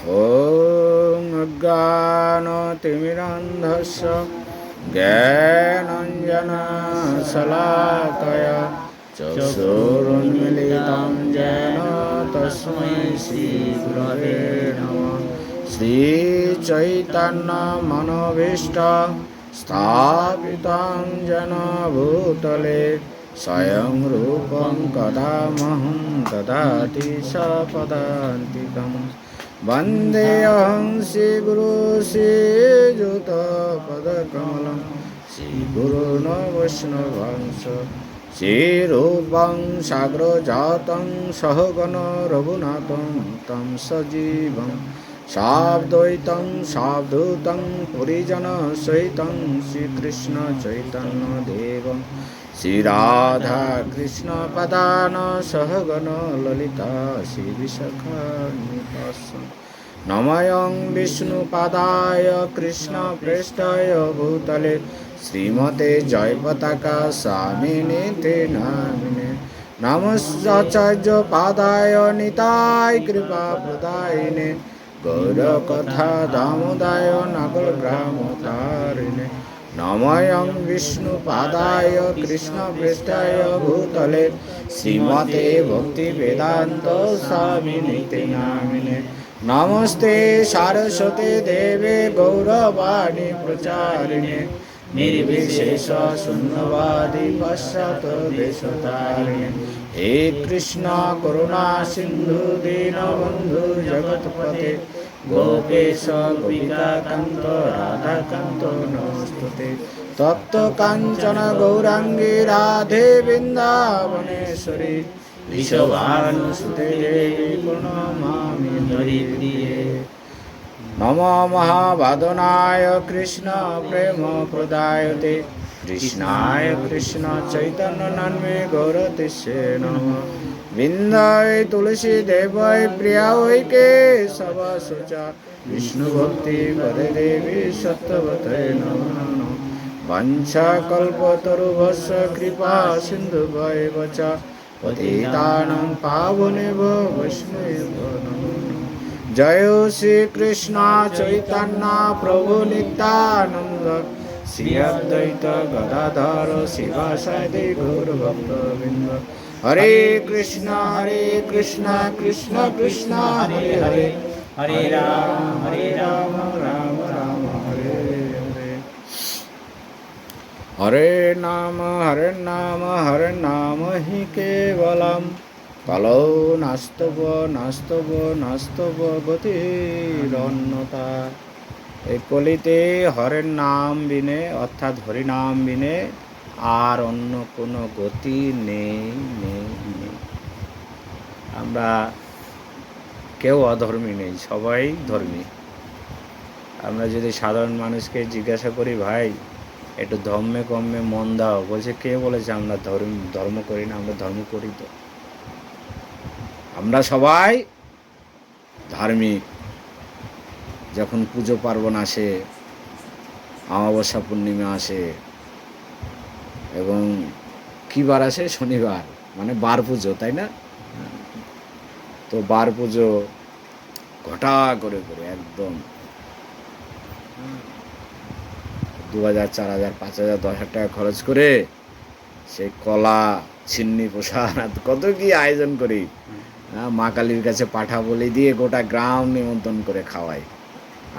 ॐ अज्ञानतिमिरान्धस्य ज्ञानाञ्जनशलाकया चक्षुरुन्मीलितं येन तस्मै श्रीगुरवे नमः। श्रीचैतन्यमनोभीष्टं स्थापितं येन भूतले स्वयं रूपं कदामहं ददाति सपदान्तिकम्। वन्देऽहं श्रीगुरो श्रीयुतपदकमलं श्रीगुरून् वैष्णवांश श्रीरूपं साग्रजातं सहगण रघुनाथं तं सजीवं साद्वैतं सावधूतं परिजनसहितं श्रीकृष्ण चैतन्यदेवं श्रीराधाकृष्णपदान् सहगण ललिता श्रीविशाखान्विताः। नमोऽयं विष्णुपादाय कृष्णप्रेष्ठाय भूतले श्रीमते जयपताका स्वामिने नामिने। नमश्चार्यपादाय निताय कृपाप्रदायिने गौरकथा दामोदाय नकुलग्रामतारिणे। नमोऽयं विष्णुपादाय कृष्णप्रेष्ठाय भूतले श्रीमते भक्तिवेदान्त स्वामिने नामिने। नमस्ते सारस्वते देवे गौरवाणी प्रचारिणे निर्विशेष शून्यवादी पाश्चात्यदेशतारिणे। हे कृष्ण करुणा सिंधु दीनबंधु जगत्पते गोपेश गोपिकान्त राधाकान्त नमोस्तुते। तप्त कांचन गौरांगी राधे वृंदावनेश्वरी विश्वभानुसुते देवी प्रणमामि हरिप्रिये। नमो महाबादनाय कृष्ण प्रेम प्रदायते कृष्णाय कृष्ण चैतन्य नामे गौरतिष्ये नमः। विन्दाय तुलसी देवाय प्रियाय केशव शुचा विष्णु भक्ति पदे देवी सत्यवते नमः नमः। वंशाकल्पतरुभ्यश्च कृपा सिन्धुभ्येव च पतितानां पावनेभ्यो वैष्णवेभ्यो नमो नमः। जय श्री कृष्ण चैतन्य प्रभु नित्यानंद श्री अद्वैत गदाधर शिवासादि गौर भक्तवृंद। हरे कृष्ण कृष्ण कृष्ण हरे हरे हरे राम राम राम हरे हरे। हरे नाम हरे नाम हि केवलम् कलौ नास्तव नास्तव नास्तव गतिरन्यथा। এই কলিতে হরের নাম বিনে অর্থাৎ হরিনাম বিনে আর অন্য কোনো গতি নেই নেই নেই। আমরা কেউ অধর্মী নেই, সবাই ধর্মী। আমরা যদি সাধারণ মানুষকে জিজ্ঞাসা করি, ভাই একটু ধর্মে কর্মে মন দাও, বলছে কে বলেছে আমরা ধর্ম করি না? আমরা ধর্ম করি তো। আমরা সবাই ধার্মিক। যখন পুজো পার্বণ আসে, অমাবস্যা পূর্ণিমা আসে এবং কী বার আসে? শনিবার, মানে বার পুজো, তাই না? তো বার পুজো ঘটা করে করে একদম 2000, 4000, 5000, 10,000 টাকা খরচ করে সেই কলা, ছিন্নি, প্রসাদ কত কি আয়োজন করি। মা কালীর কাছে পাঠা বলি দিয়ে গোটা গ্রাম নিমন্ত্রণ করে খাওয়াই।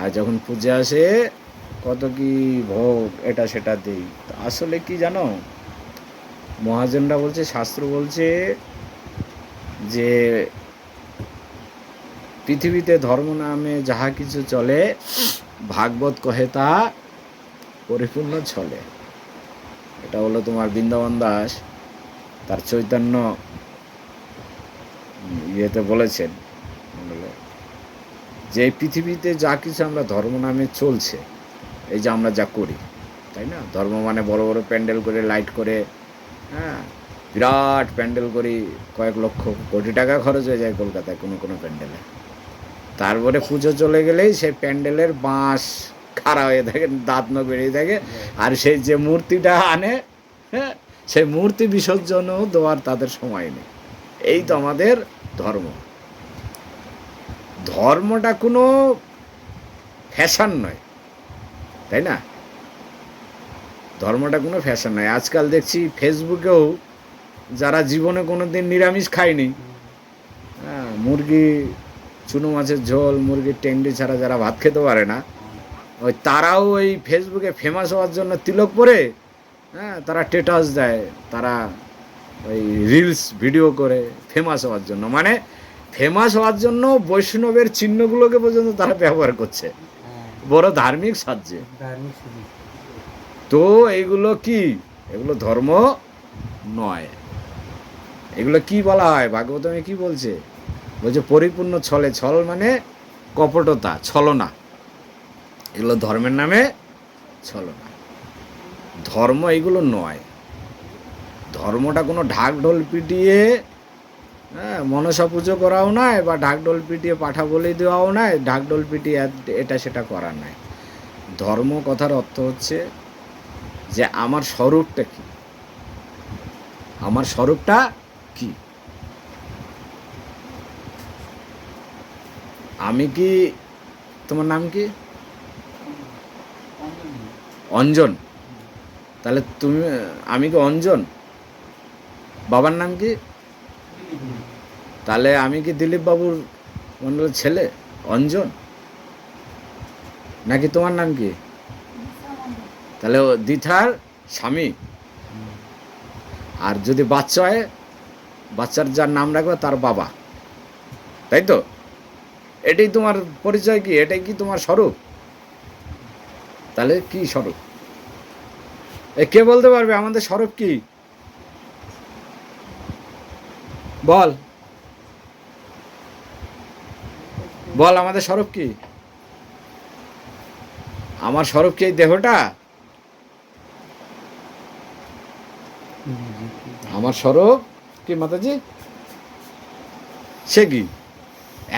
আর যখন পূজা আসে কত কি ভোগ এটা সেটা দিই। আসলে কি জানো, মহাজনরা বলছে, শাস্ত্র বলছে যে পৃথিবীতে ধর্ম নামে যাহা কিছু চলে ভাগবত কহে তা পরিপূর্ণ চলে। এটা হলো তোমার বৃন্দাবন দাস তার চৈতন্য ইয়েতে বলেছেন যে পৃথিবীতে যা কিছু আমরা ধর্ম নামে চলছে, এই যে আমরা যা করি, তাই না? ধর্ম মানে বড় বড় প্যান্ডেল করে, লাইট করে, হ্যাঁ, বিরাট প্যান্ডেল করি, কয়েক লক্ষ কোটি টাকা খরচ হয়ে যায় কলকাতায় কোনো কোনো প্যান্ডেলে। তারপরে পুজো চলে গেলেই সেই প্যান্ডেলের বাঁশ খাড়া হয়ে থাকে, দাঁত নখ বেরিয়ে থাকে, আর সেই যে মূর্তিটা আনে, হ্যাঁ, সেই মূর্তি বিসর্জনও দেওয়ার তাদের সময় নেই। এই তো আমাদের ধর্ম। ধর্মটা কোনো ফ্যাশন নয়, তাই না? ধর্মটা কোনো ফ্যাশন নয়। আজকাল দেখছি ফেসবুকেও যারা জীবনে কোনো দিন নিরামিষ খায়নি, হ্যাঁ, মুরগি, চুনো মাছের ঝোল, মুরগির টেন্ডি ছাড়া যারা ভাত খেতে পারে না, ওই তারাও ওই ফেসবুকে ফেমাস হওয়ার জন্য তিলক পরে, হ্যাঁ, তারা স্ট্যাটাস দেয়, তারা ওই রিলস ভিডিও করে ফেমাস হওয়ার জন্য, মানে ফেমাস হওয়ার জন্য বৈষ্ণবের চিহ্নগুলোকে পর্যন্ত তারা ব্যবহার করছে বড় ধার্মিক সাহায্যে। তো এইগুলো কি? এগুলো ধর্ম নয়। এগুলো কি বলা হয়? ভাগবতমে কি বলছে? বলছে পরিপূর্ণ ছলে, ছল মানে কপটতা, ছলনা। এগুলো ধর্মের নামে ছলনা। ধর্ম এগুলো নয়। ধর্মটা কোনো ঢাক ঢোল পিটিয়ে, হ্যাঁ, মনসা পুজো করাও নয়, বা ঢাক ঢোল পিটিয়ে পাঠা বলি দেওয়াও নয়, ঢাক ঢোল পিটিয়ে এটা সেটা করার নয়। ধর্ম কথার অর্থ হচ্ছে যে আমার স্বরূপটা কি, আমার স্বরূপটা কি। আমি কি, তোমার নাম কি? অঞ্জন। তাহলে তুমি, আমি কি অঞ্জন? বাবার নাম কি? তাহলে আমি কি দিলীপ বাবুর মন্ডলের ছেলে অঞ্জন? নাকি তোমার নাম কি? তাহলে ও দিথার স্বামী। আর যদি বাচ্চা হয়, বাচ্চার যার নাম রাখবে তার বাবা, তাই তো? এটাই তোমার পরিচয় কি? এটাই কি তোমার স্বরূপ? তাহলে কি স্বরূপ? কে বলতে পারবে আমাদের স্বরূপ কি? বল, বল আমাদের স্বরূপ কি? আমার স্বরূপ কি এই দেহটা? আমার স্বরূপ কি মাতাজি? সে কি?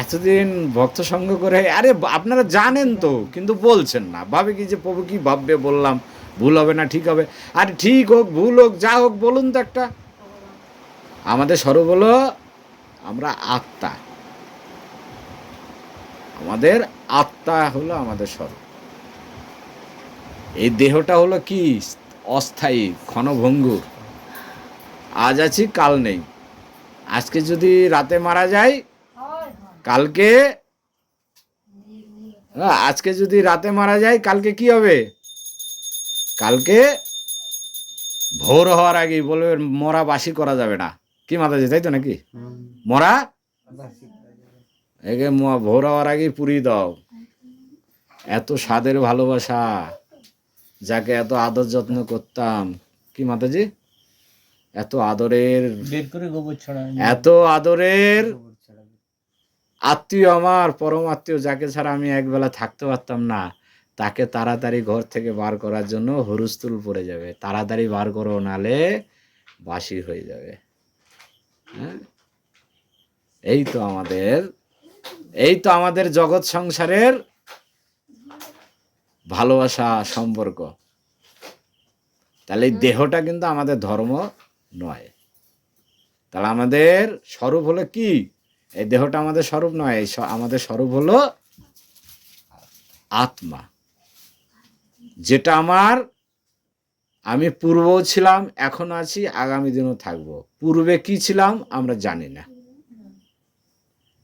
এতদিন ভক্ত সঙ্গ করে, আরে আপনারা জানেন তো, কিন্তু বলছেন না। ভাবে কি যে প্রভু কি ভাববে, বললাম ভুল হবে না ঠিক হবে। আরে ঠিক হোক ভুল হোক যা হোক, বলুন তো একটা। আমাদের স্বরূপ হলো আমরা আত্মা। আমাদের আত্মা হলো আমাদের স্বরূপ। এই দেহটা হলো কি? অস্থায়ী, ক্ষণভঙ্গুর। আজ আছি কাল নেই। আজকে যদি রাতে মারা যায়, কালকে, আজকে যদি রাতে মারা যায়, কালকে কি হবে? কালকে ভোর হওয়ার আগেই বলবে মরা বাসি করা যাবে না। কি মাতাজি, তাই তো নাকি? মরা একে ভোর হওয়ার আগেই পুড়িয়ে দাও। এত স্বাদের ভালোবাসা, যাকে এত আদর যত্ন করতাম, কি মাতাজি, এত আদরের, এত আদরের আত্মীয়, আমার পরম আত্মীয়, যাকে ছাড়া আমি একবেলা থাকতে পারতাম না, তাকে তাড়াতাড়ি ঘর থেকে বার করার জন্য হুরুস্তুল পড়ে যাবে, তাড়াতাড়ি বার করো নালে বাসি হয়ে যাবে। হ্যাঁ, এই তো আমাদের, এই তো আমাদের জগৎ সংসারের ভালোবাসা সম্পর্ক। তাহলে এই দেহটা কিন্তু আমাদের ধর্ম নয়। তাহলে আমাদের স্বরূপ হলো কি? এই দেহটা আমাদের স্বরূপ নয়। আমাদের স্বরূপ হলো আত্মা, যেটা আমার, আমি পূর্বও ছিলাম, এখন আছি, আগামী দিনও থাকবো। পূর্বে কি ছিলাম আমরা জানি না।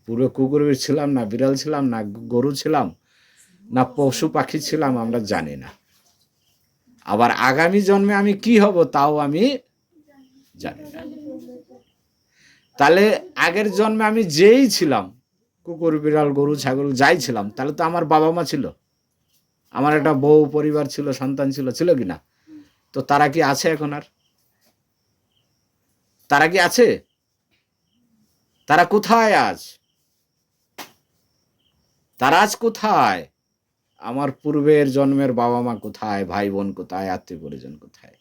পূর্বে কুকুর ছিলাম না, বিড়াল ছিলাম না, গরু ছিলাম না, পশু পাখি ছিলাম, আমরা জানি না। আবার আগামী জন্মে আমি কি হব তাও আমি জানি না। তাহলে আগের জন্মে আমি যেই ছিলাম, কুকুর বিড়াল গরু ছাগল যাই ছিলাম, তাহলে তো আমার বাবা মা ছিল, আমার একটা বউ পরিবার ছিল, সন্তান ছিল, ছিল কি না? তো তারা কি আছে এখন? আর তারা কি আছে? তারা কোথায় আজ? তারা আজ কোথায়? আমার পূর্বের জন্মের বাবা মা কোথায়? ভাই বোন কোথায়? আত্মীয় পরিজন কোথায়?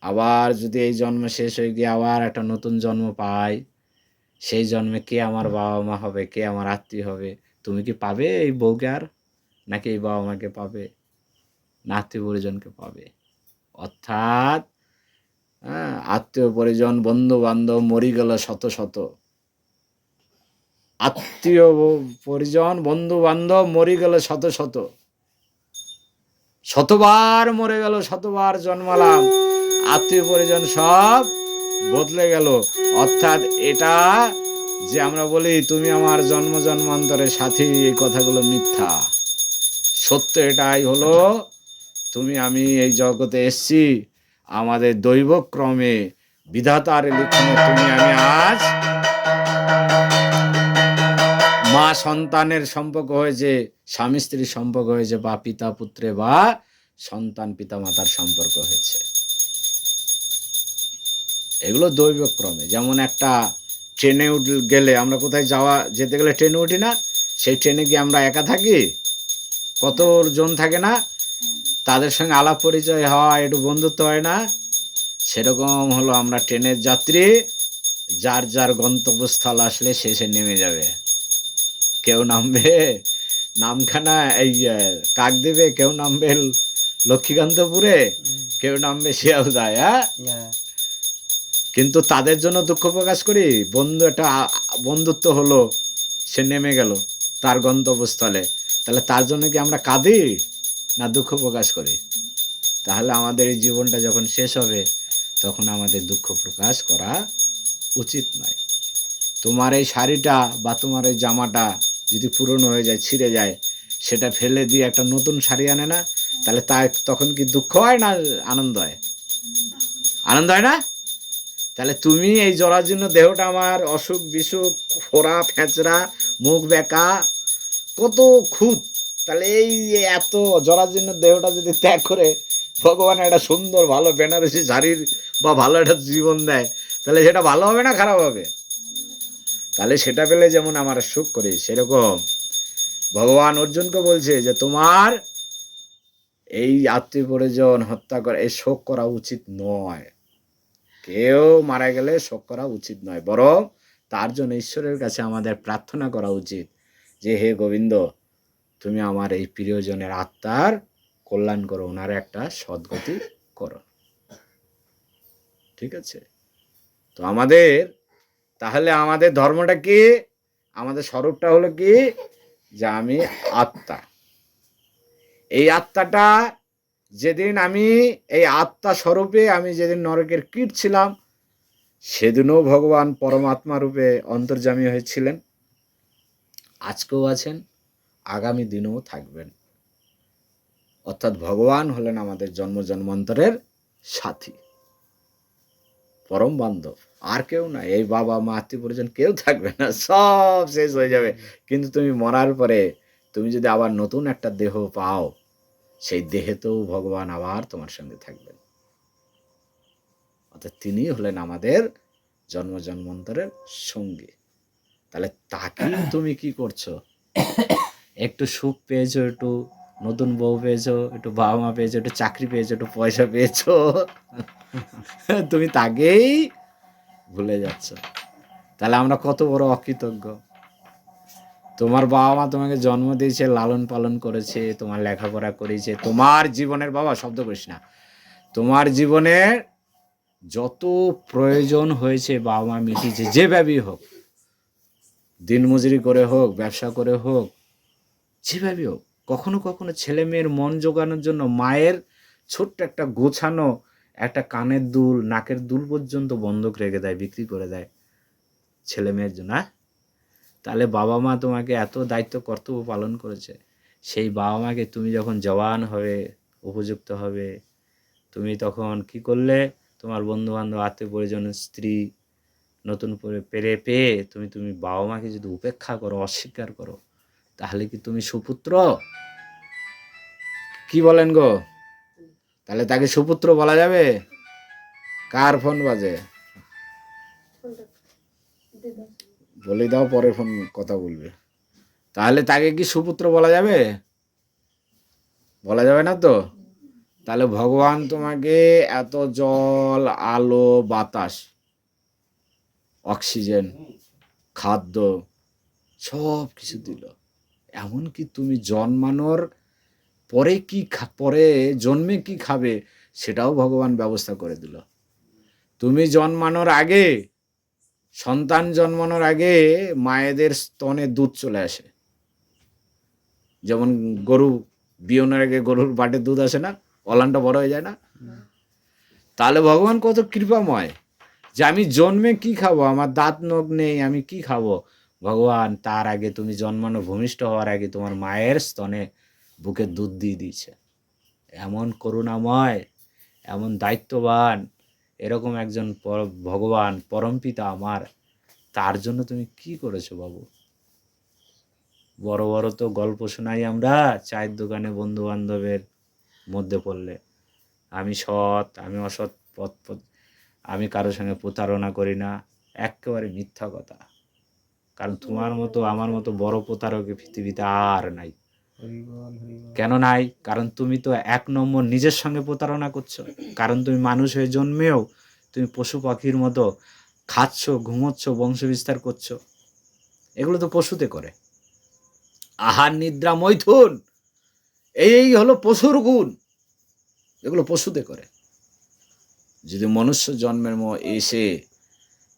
আবার যদি এই জন্ম শেষ হয়ে গিয়ে আবার একটা নতুন জন্ম পাই, সেই জন্মে কে আমার বাবা মা হবে, কে আমার আত্মীয় হবে? তুমি কি পাবে এই বউকে আর, নাকি এই বাবা মাকে পাবে, না আত্মীয় পরিজনকে পাবে? অর্থাৎ, হ্যাঁ, আত্মীয় পরিজন বন্ধু বান্ধব মরি গেল শত শত, আত্মীয় পরিজন বন্ধু বান্ধব মরে গেল শত শত, শতবার মরে গেল, শতবার জন্মালাম, আত্মীয় পরিজন সব বদলে গেল। অর্থাৎ এটা যে আমরা বলি তুমি আমার জন্ম জন্মান্তরের সাথী, এই কথাগুলো মিথ্যা। সত্য এটাই হলো, তুমি আমি এই জগতে এসছি আমাদের দৈবক্রমে, বিধাতার লিখনে তুমি আমি আজ মা সন্তানের সম্পর্ক হয়েছে, স্বামী স্ত্রীর সম্পর্ক হয়েছে, বা পিতা পুত্রে বা সন্তান পিতা মাতার সম্পর্ক হয়েছে। এগুলো দৈবক্রমে। যেমন একটা ট্রেনে গেলে আমরা কোথায় যেতে গেলে ট্রেনে উঠি না, সেই ট্রেনে গিয়ে আমরা একা থাকি, কতজন থাকে না, তাদের সঙ্গে আলাপ পরিচয় হয়, একটু বন্ধুত্ব হয় না। সেরকম হলো আমরা ট্রেনের যাত্রী, যার যার গন্তব্যস্থল আসলে শেষে নেমে যাবে। কেউ নামবে নামখানা এই কাকদ্বীপে, কেউ নামবে লক্ষ্মীকান্তপুরে, কেউ নামবে শিয়ালদায়। কিন্তু তাদের জন্য দুঃখ প্রকাশ করি, একটা বন্ধুত্ব হলো, সে নেমে গেল তার গন্তব্যস্থলে, তাহলে তার জন্য কি আমরা কাঁদি না দুঃখ প্রকাশ করি? তাহলে আমাদের এই জীবনটা যখন শেষ হবে তখন আমাদের দুঃখ প্রকাশ করা উচিত নয়। তোমার এই শাড়িটা বা তোমার এই জামাটা যদি পুরনো হয়ে যায়, ছিঁড়ে যায়, সেটা ফেলে দিয়ে একটা নতুন শাড়ি আনে না, তাহলে তখন কি দুঃখ হয় না আনন্দ হয়? আনন্দ হয় না? তাহলে তুমি এই জরাজীর্ণ দেহটা আমার, অসুখ বিসুখ, ফোড়া ফেঁচড়া, মুখ বেঁকা, কত খুঁত, তাহলে এই এত জরাজীর্ণ দেহটা যদি ত্যাগ করে ভগবান একটা সুন্দর ভালো বেনারসি শাড়ির বা ভালো একটা জীবন দেয়, তাহলে সেটা ভালো হবে না খারাপ হবে? তাহলে সেটা পেলে যেমন আমরা সুখ করি, সেরকম ভগবান অর্জুনকে বলছে যে তোমার এই আত্মীয় পরিজন হত্যা করা, এই শোক করা উচিত নয়। কেউ মারা গেলে শোক করা উচিত নয়, বরং তার জন্য ঈশ্বরের কাছে আমাদের প্রার্থনা করা উচিত যে হে গোবিন্দ, তুমি আমার এই প্রিয়জনের আত্মার কল্যাণ করো, ওনার একটা সদ্গতি করো। ঠিক আছে? তো তাহলে আমাদের ধর্মটা কি, আমাদের স্বরূপটা হলো কি, যে আমি আত্মা। এই আত্মাটা যেদিন আমি এই আত্মা স্বরূপে আমি যেদিন নরকের কীট ছিলাম, সেদিনও ভগবান পরমাত্মা রূপে অন্তর্যামী হয়েছিলেন, আজকেও আছেন, আগামী দিনেও থাকবেন। অর্থাৎ ভগবান হলেন আমাদের জন্ম জন্মান্তরের সাথী, পরম বান্ধব, আর কেউ না। এই বাবা মা আত্মীয় পরিজন কেউ থাকবে না, সব শেষ হয়ে যাবে। কিন্তু তুমি মরার পরে তুমি যদি আবার নতুন একটা দেহ পাও, সেই দেহেতেও ভগবান আবার তোমার সঙ্গে থাকবেন। অর্থাৎ তিনি হলেন আমাদের জন্ম জন্মান্তরের সঙ্গী। তাহলে তাকে তুমি কি করছো? একটু সুখ পেয়েছো, একটু নতুন বউ পেয়েছো, একটু বাবা মা পেয়েছো, একটু চাকরি পেয়েছো, একটু পয়সা পেয়েছো, তুমি তাকেই ভুলে যাচ্ছ। তাহলে আমরা কত বড় অকৃতজ্ঞ। তোমার বাবা মা তোমাকে জন্ম দিয়েছে, লালন পালন করেছে, তোমার লেখাপড়া করেছে, তোমার জীবনের, বাবা শব্দ করিস না, তোমার জীবনের যত প্রয়োজন হয়েছে বাবা মা মিটিয়েছে, যেভাবেই হোক, দিনমজুরি করে হোক, ব্যবসা করে হোক, যেভাবেই হোক। কখনো কখনো ছেলে মেয়ের মন জোগানোর জন্য মায়ের ছোট্ট একটা গোছানো একটা কানের দুল, নাকের দুল পর্যন্ত বন্ধক রেখে দেয়, বিক্রি করে দেয় ছেলে মেয়ের জন্য। তাহলে বাবা মা তোমাকে এত দায়িত্ব কর্তব্য পালন করেছে, সেই বাবা মাকে তুমি যখন জওয়ান হবে, উপযুক্ত হবে, তুমি তখন কি করলে? তোমার বন্ধু বান্ধব আত্মীয় পরিজন স্ত্রী নতুন করে পেয়ে তুমি বাবা মাকে যদি উপেক্ষা করো, অস্বীকার করো, তাহলে কি তুমি সুপুত্র? কি বলেন গো? তাহলে তাকে সুপুত্র বলা যাবে? কার ফোন বাজে? বলে দাও, পরে ফোন কথা বলবে। তাহলে তাকে কি সুপুত্র বলা যাবে? বলা যাবে না তো। তাহলে ভগবান তোমাকে এত জল, আলো, বাতাস, অক্সিজেন, খাদ্য সব কিছু দিল। এমনকি তুমি জন্মানোর পরে পরে জন্মে কি খাবে সেটাও ভগবান ব্যবস্থা করে দিল। তুমি জন্মানোর আগে সন্তান জন্মানোর আগে মায়েদের স্তনে দুধ চলে আসে, যেমন গরু বিয়নের আগে গরুর বাটে দুধ আসে না, অলানটা বড় হয়ে যায় না। তাহলে ভগবান কত কৃপাময় যে আমি জন্মে কি খাবো, আমার দাঁত নখ নেই, আমি কি খাবো। ভগবান তার আগে, তুমি জন্মানো ভূমিষ্ঠ হওয়ার আগে তোমার মায়ের স্তনে বুকে দুধ দিয়ে দিয়েছে। এমন করুণাময়, এমন দায়িত্ববান, এরকম একজন ভগবান পরমপিতা আমার, তার জন্য তুমি কি করেছো বাবু? বড় বড় তো গল্প শোনাই আমরা চায়ের দোকানে বন্ধু বান্ধবের মধ্যে পড়লে, আমি সৎ, আমি অসৎ পথ, আমি কারোর সঙ্গে প্রতারণা করি না। একেবারে মিথ্যা কথা। কারণ তোমার মতো আমার মতো বড় প্রতারক পৃথিবীতে আর নাই। কেন নাই? কারণ তুমি তো 1 নম্বর নিজের সঙ্গে প্রতারণা করছো। কারণ তুমি মানুষ হয়ে জন্মেও তুমি পশু পাখির মতো খাচ্ছ, ঘুমোচ্ছ, বংশ বিস্তার করছো। এগুলো তো পশুতে করে। আহার, নিদ্রা, মৈথুন, এই হলো পশুর গুণ, এগুলো পশুতে করে। যদি মনুষ্য জন্মের এসে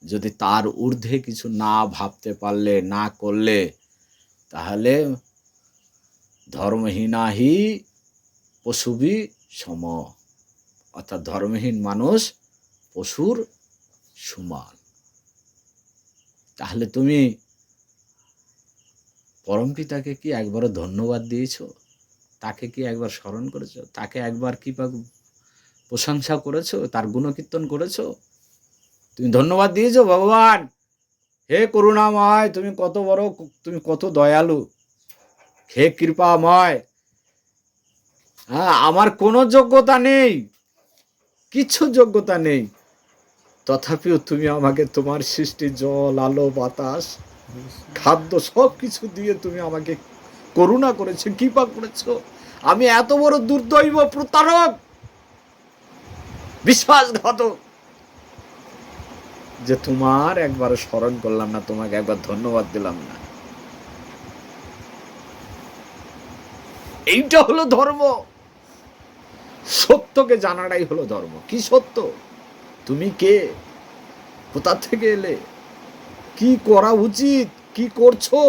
যদি তার ঊর্ধ্বে কিছু না ভাবতে পারলে, না করলে, তাহলে ধর্মহীনাহি পশুবি সম, অর্থাৎ ধর্মহীন মানুষ পশুর সমান। তাহলে তুমি পরমপিতাকে কি একবারও ধন্যবাদ দিয়েছো? তাকে কি একবার স্মরণ করেছো? তাকে একবার কি প্রশংসা করেছো? তার গুণকীর্তন করেছো? তুমি ধন্যবাদ দিয়েছো, ভগবান হে করুণাময়, তুমি কত বড়, তুমি কত দয়ালু, হে কৃপাময়। হ্যাঁ, আমার কোনো যোগ্যতা নেই, কিছু যোগ্যতা নেই, তথাপিও তুমি আমাকে তোমার সৃষ্টি জল, আলো, বাতাস, খাদ্য সব কিছু দিয়ে তুমি আমাকে করুণা করেছো, কৃপা করেছো। আমি এত বড় দুর্দৈব, প্রতারক, বিশ্বাসঘাতক, যে তোমার একবার স্মরণ করলাম না, তোমাকে একবার ধন্যবাদ দিলাম না। এইটা হলো ধর্ম। সত্যকে জানাটাই হলো ধর্ম। কি সত্য? তুমি কে, কোথা থেকে এলে, কি করা উচিত, কি করছো,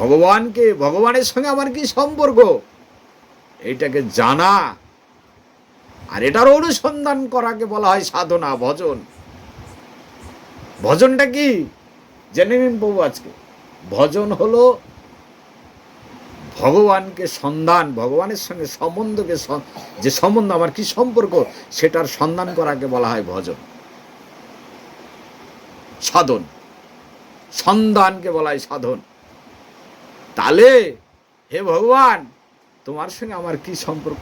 ভগবানকে, ভগবানের সঙ্গে আমার কি সম্পর্ক, এইটাকে জানা আর এটার অনুসন্ধান করাকে বলা হয় সাধনা, ভজন। ভজনটা কি জেনে নিন প্রভু আজকে। ভজন হলো ভগবানকে সন্ধান, ভগবানের সঙ্গে সম্বন্ধকে, যে সম্বন্ধ আমার কি সম্পর্ক, সেটার সন্ধান করাকে বলা হয় ভজন। সাধন, সন্ধানকে বলা হয় সাধন। তাহলে হে ভগবান, তোমার সঙ্গে আমার কি সম্পর্ক?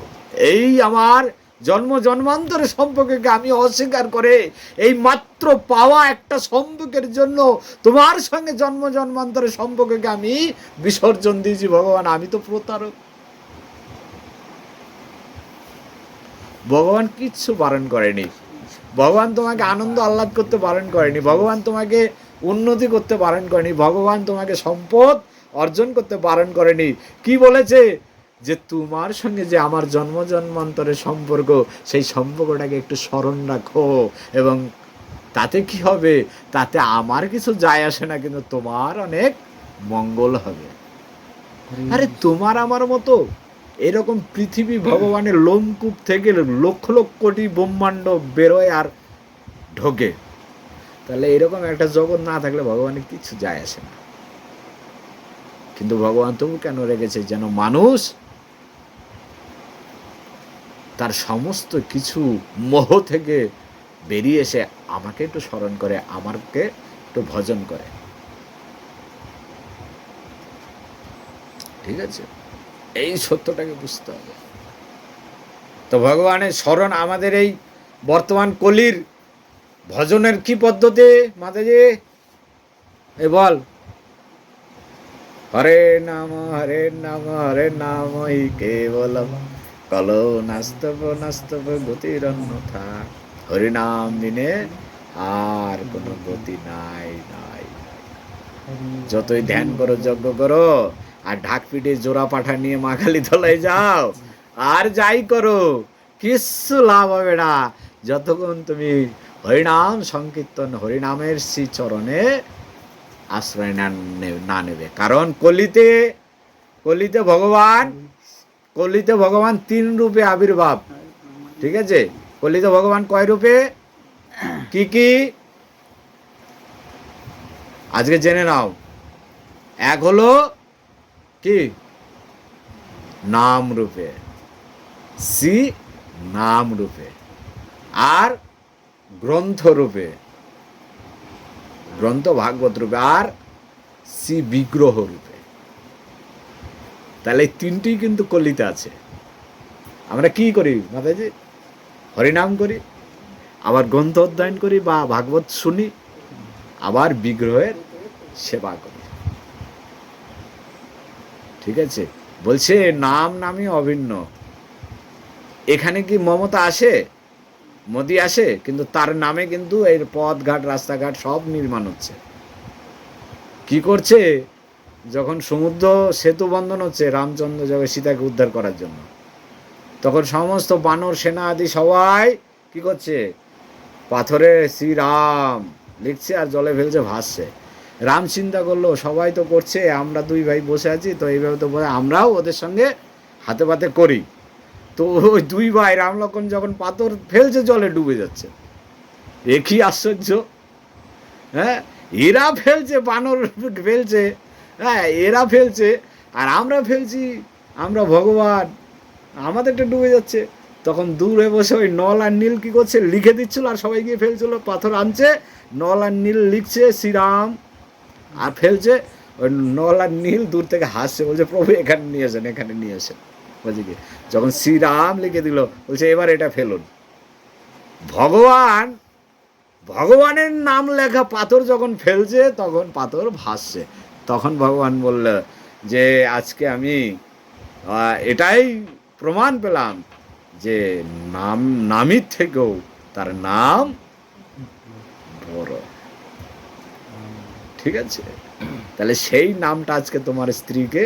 এই আমার জন্ম জন্মান্তরের সম্পর্ককে আমি অস্বীকার করে এই মাত্র পাওয়া একটা সম্পর্কের জন্য তোমার সঙ্গে জন্ম জন্মান্তরের সম্পর্ককে আমি বিসর্জন দিয়েছি। ভগবান, আমি তো প্রতারক। ভগবান কিচ্ছু বারণ করেনি। ভগবান তোমাকে আনন্দ আহ্লাদ করতে বারণ করেনি। ভগবান তোমাকে উন্নতি করতে বারণ করেনি। ভগবান তোমাকে সম্পদ অর্জন করতে বারণ করেনি। কি বলেছে? যে তোমার সঙ্গে যে আমার জন্ম জন্মান্তরের সম্পর্ক, সেই সম্পর্কটাকে একটু স্মরণ রাখো, এবং তাতে কি হবে? তাতে আমার কিছু যায় আসে না, কিন্তু তোমার অনেক মঙ্গল হবে। আরে তোমার আমার মতো এরকম পৃথিবী ভগবানের লোমকূপ থেকে লক্ষ লক্ষ কোটি ব্রহ্মাণ্ড বেরোয় আর ঢোকে। তাহলে এরকম একটা জগৎ না থাকলে ভগবানের কিছু যায় আসে না। কিন্তু ভগবান তবু কেন রেখেছে? যেন মানুষ তার সমস্ত কিছু মোহ থেকে বেরিয়ে এসে আমাকে একটু স্মরণ করে, আমাকে একটু ভজন করে। ঠিক আছে? এই সত্যটাকে বুঝতে হবে। তো ভগবানের স্মরণ আমাদের এই বর্তমান কলির ভজনের কি পদ্ধতি মাতাজি? এই বল, হরে নাম হরে নাম হরে নাম কেবলম কলো নাস্তব নাস্তব গতির অন্যথা। হরি নাম বিনে আর কোনো গতি নাই, নাই। যতই ধ্যান করো, যজ্ঞ করো, আর ঢাক পিটে জোড়া পাঠা নিয়ে মাখালি তলায় যাও, আর যাই করো, কিচ্ছু লাভ হবে না যতক্ষণ তুমি হরিনাম সংকীর্তন, হরিনামের শ্রী চরণে আশ্রয় না নেবে। কারণ কলিতে ভগবান 3 রূপে আবির্ভাব। ঠিক আছে, কলিতে ভগবান কয় রূপে, কি কি আজকে জেনে নাও। এক হলো কি, নাম রূপে, নাম রূপে, আর গ্রন্থ রূপে, গ্রন্থ ভাগবত রূপে, আর বিগ্রহ রূপে। তাহলে এই 3টি কিন্তু কলিতে আছে। আমরা কি করি মাতাজি? হরিনাম করি, আবার গ্রন্থ অধ্যয়ন করি বা ভাগবত শুনি, আবার বিগ্রহের সেবা করি। ঠিক আছে, বলছে নাম নামই অভিন্ন। এখানে কি মমতা আসে, মোদি আসে, কিন্তু তার নামে কিন্তু এই পথঘাট রাস্তাঘাট সব নির্মাণ হচ্ছে। কি করছে? যখন সমুদ্র সেতু বন্ধন হচ্ছে রামচন্দ্র যখন সীতাকে উদ্ধার করার জন্য, তখন সমস্ত বানর সেনা আদি সবাই কি করছে? পাথরে শ্রীরাম লিখছে আর জলে ফেলছে, ভাসছে। রাম চিন্তা করলো সবাই তো করছে, আমরা 2 ভাই বসে আছি, তো এইভাবে তো আমরাও ওদের সঙ্গে হাতে পাতে করি। তো ওই 2 ভাই রাম লক্ষ্মণ যখন পাথর ফেলছে জলে ডুবে যাচ্ছে। কি আশ্চর্য! হ্যাঁ, এরা ফেলছে, বানর ফেলছে, হ্যাঁ এরা ফেলছে, আর আমরা ফেলছি, আমরা ভগবান, আমাদেরটা ডুবে যাচ্ছে। তখন দূরে বসে ওই নল আর নীল কি করছে? লিখে দিচ্ছিল, আর সবাই গিয়ে ফেলছিল। পাথর আনছে, নল আর নীল লিখছে শ্রীরাম, আর ফেলছে। ওই নল আর নীল দূর থেকে হাসছে, বলছে প্রভু এখানে নিয়ে আসেন, এখানে নিয়ে আসেন। বলছে কি, যখন শ্রীরাম লিখে দিল, বলছে এবার এটা ফেলুন। ভগবানের নাম লেখা পাথর যখন ফেলছে, তখন পাথর ভাসছে। তখন ভগবান বলল যে আজকে আমি এটাই প্রমাণ পেলাম যে নামের থেকেও তার নাম বড়। ঠিক আছে, তাহলে সেই নামটা আজকে তোমার স্ত্রীকে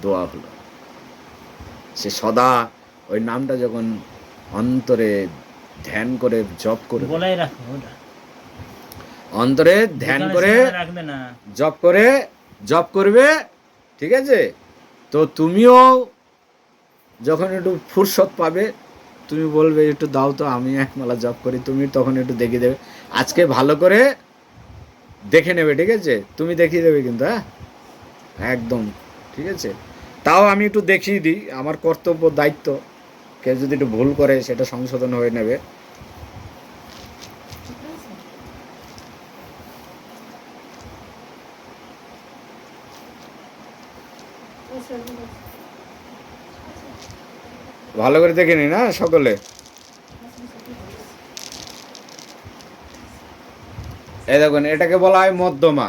দেওয়া হলো। সে সদা ওই নামটা যখন অন্তরে ধ্যান করে জপ করবে, অন্তরে ধ্যান করে জপ করবে, ঠিক আছে, তো তুমিও যখন একটু ফুরসত পাবে, তুমি বলবে একটু দাও তো, আমি 1 মালা জপ করি। তুমি তখন একটু দেখিয়ে দেবে, আজকে ভালো করে দেখে নেবে। ঠিক আছে, তুমি দেখিয়ে দেবে কিন্তু, হ্যাঁ একদম। ঠিক আছে, তাও আমি একটু দেখিয়ে দিই, আমার কর্তব্য দায়িত্ব। কেউ যদি একটু ভুল করে সেটা সংশোধন হয়ে নেবে। ভালো করে দেখে নি না সকলে। এই দেখুন, এটাকে বলা হয় মধ্যমা,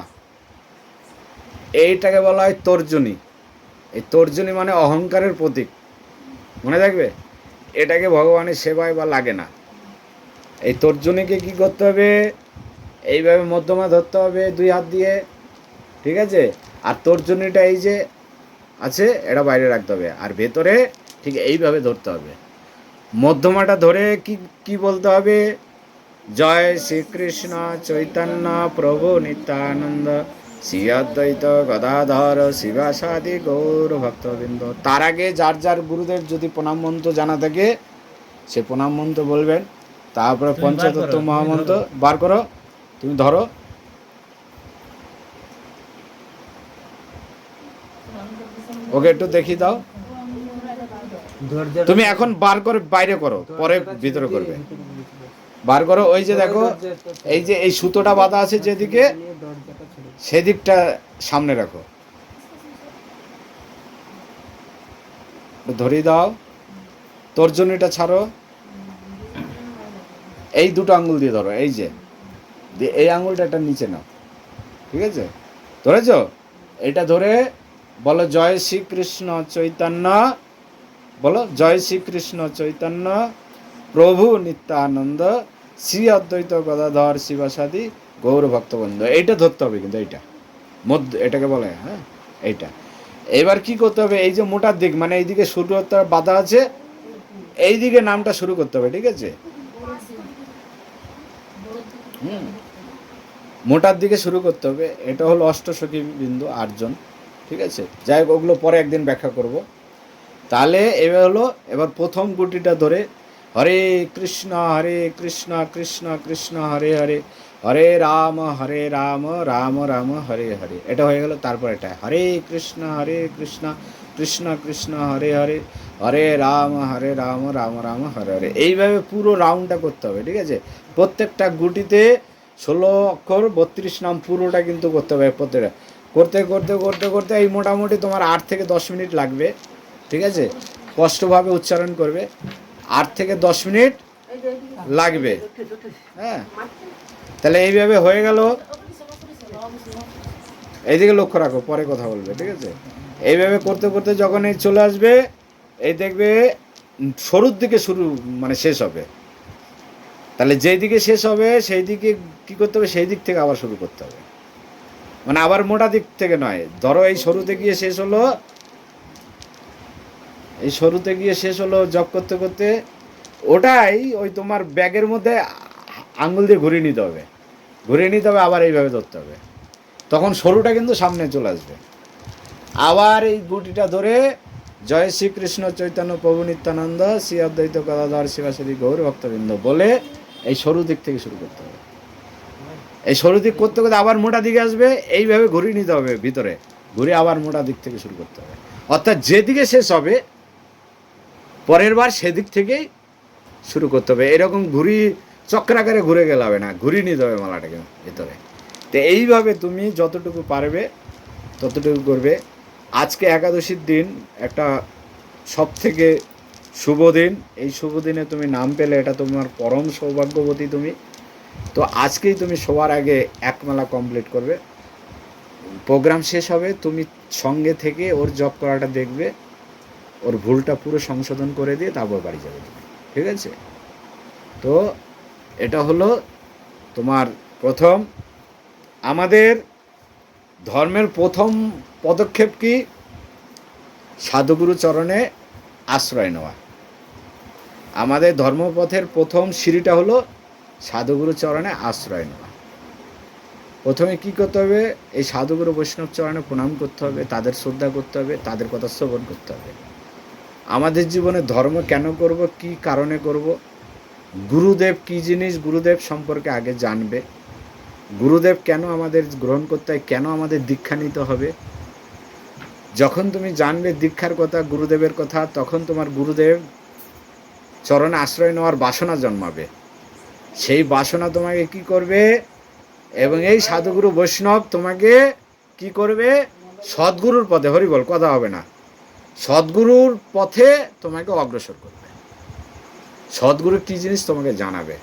এইটাকে বলা হয় তর্জনী। এই তর্জনী মানে অহংকারের প্রতীক, মনে থাকবে। এটাকে ভগবানের সেবায় বা লাগে না। এই তর্জনীকে কি করতে হবে? এইভাবে মধ্যমা ধরতে হবে 2 হাত দিয়ে। ঠিক আছে, আর তর্জনীটা এই যে আছে, এটা বাইরে রাখতে হবে, আর ভেতরে ঠিক এইভাবে ধরতে হবে। মধ্যমাটা ধরে কি বলতে হবে? জয় শ্রীকৃষ্ণ চৈতন্য প্রভু নিত্যানন্দ শ্রী অদ্বৈত গদাধর শিবাসাদি গৌর ভক্তবৃন্দ। তার আগে যার যার গুরুদেব যদি প্রণাম মন্ত্র জানা থাকে সে প্রণাম মন্ত্র বলবেন। তারপরে পঞ্চতত্ত্ব মহামন্ত্র বার করো, তুমি ধরো। ওকে একটু দেখিয়ে দাও। তুমি এখন বার করে বাইরে করো, পরে ভিতরে করবে। বার করো। ওই যে দেখো, এই যে এই সুতোটা বাঁধা আছে যেদিকে, সেদিকটা সামনে রাখো, ধরিয়ে দাও। তর্জনীটা ছাড়ো, এই 2টো আঙ্গুল দিয়ে ধরো, এই যে এই আঙ্গুলটা একটা নিচে নাও। ঠিক আছে, ধরেছ? এটা ধরে বলো জয় শ্রীকৃষ্ণ চৈতন্য, বলো জয় শ্রীকৃষ্ণ চৈতন্য প্রভু নিত্যানন্দ শ্রী অদ্বৈত গদাধর শিবাসাদি গৌর ভক্তবৃন্দ। এইটা ধরতে হবে কিন্তু, এইটা এটাকে বলে, হ্যাঁ এইটা। এবার কি করতে হবে? এই যে মোটার দিক, মানে এইদিকে শুরু করতে হবে, বাধা আছে, এইদিকে নামটা শুরু করতে হবে। ঠিক আছে, মোটার দিকে শুরু করতে হবে। এটা হলো অষ্টসখী বিন্দু 8 জন, ঠিক আছে। যাই হোক, ওগুলো পরে একদিন ব্যাখ্যা করব। তাহলে এবার হলো, এবার প্রথম গুটিটা ধরে হরে কৃষ্ণ কৃষ্ণ কৃষ্ণ হরে হরে, হরে রাম রাম রাম হরে হরে, এটা হয়ে গেল। তারপর এটা হরে কৃষ্ণ কৃষ্ণ কৃষ্ণ হরে হরে, হরে রাম রাম রাম হরে হরে। এইভাবে পুরো রাউন্ডটা করতে হবে, ঠিক আছে। প্রত্যেকটা গুটিতে 16 অক্ষর 32 নাম পুরোটা কিন্তু করতে হবে। প্রত্যেকটা করতে করতে করতে করতে এই মোটামুটি তোমার 8 থেকে 10 মিনিট লাগবে, ঠিক আছে। স্পষ্টভাবে উচ্চারণ করবে, 8 থেকে 10 মিনিট লাগবে। হ্যাঁ, তাহলে এইভাবে হয়ে গেল। এইদিকে লক্ষ্য রাখো, পরে কথা বলবে, ঠিক আছে। এইভাবে করতে করতে যখন এই চলে আসবে, এই দেখবে শুরুর দিকে শুরু মানে শেষ হবে। তাহলে যেই দিকে শেষ হবে সেই দিকে কী করতে হবে, সেই দিক থেকে আবার শুরু করতে হবে। মানে আবার মোটা দিক থেকে নয়। ধরো এই শুরুতে গিয়ে শেষ হলো, এই শুরুতে গিয়ে শেষ হলো জব করতে করতে, ওটাই ওই তোমার ব্যাগের মধ্যে আঙুল দিয়ে ঘুরিয়ে নিতে হবে, ঘুরিয়ে নিতে হবে, আবার এইভাবে ধরতে হবে। তখন সরুটা কিন্তু সামনে চলে আসবে। আবার এই গুটিটা ধরে জয় শ্রীকৃষ্ণ চৈতন্য প্রভু নিত্যানন্দ শ্রী অদ্বৈত গদাধর শিবাসাদি গৌর ভক্তবৃন্দ বলে এই সরু দিক থেকে শুরু করতে হবে। এই সরু দিক করতে করতে আবার মোটা দিকে আসবে, এইভাবে ঘুরিয়ে নিতে হবে ভিতরে, ঘুরে আবার মোটা দিক থেকে শুরু করতে হবে। অর্থাৎ যেদিকে শেষ হবে পরের বার সেদিক থেকেই শুরু করতে হবে। এরকম চক্রাকারে ঘুরে গেলে হবে না, ঘুরিয়ে নিতে হবে মালাটাকে ভিতরে। তো এইভাবে তুমি যতটুকু পারবে ততটুকু করবে। আজকে একাদশীর দিন, একটা সব থেকে শুভ দিন। এই শুভ দিনে তুমি নাম পেলে এটা তোমার পরম সৌভাগ্যবতী তুমি। তো আজকেই তুমি শোয়ার আগে এক মালা কমপ্লিট করবে। প্রোগ্রাম শেষ হবে, তুমি সঙ্গে থেকে ওর জব করাটা দেখবে, ওর ভুলটা পুরো সংশোধন করে দিয়ে তারপর বাড়ি যাবে তুমি, ঠিক আছে। তো এটা হলো তোমার প্রথম। আমাদের ধর্মের প্রথম পদক্ষেপ কি? সাধুগুরু চরণে আশ্রয় নেওয়া। আমাদের ধর্মপথের প্রথম সিঁড়িটা হলো সাধুগুরু চরণে আশ্রয় নেওয়া। প্রথমে কি করতে হবে? এই সাধুগুরু বৈষ্ণব চরণে প্রণাম করতে হবে, তাদের শ্রদ্ধা করতে হবে, তাদের কথা শ্রবণ করতে হবে। আমাদের জীবনে ধর্ম কেন করব, কি কারণে করব, গুরুদেব কী জিনিস, গুরুদেব সম্পর্কে আগে জানবে। গুরুদেব কেন আমাদের গ্রহণ করতে হয়, কেন আমাদের দীক্ষা নিতে হবে। যখন তুমি জানবে দীক্ষার কথা, গুরুদেবের কথা, তখন তোমার গুরুদেব চরণে আশ্রয় নেওয়ার বাসনা জন্মাবে। সেই বাসনা তোমাকে কি করবে, এবং এই সাধুগুরু বৈষ্ণব তোমাকে কি করবে? সদ্গুরুর পথে, হরিবল কথা হবে না, সদ্গুরুর পথে তোমাকে অগ্রসর করবে। সদ্গুরু কী জিনিস তোমাকে জানাবে,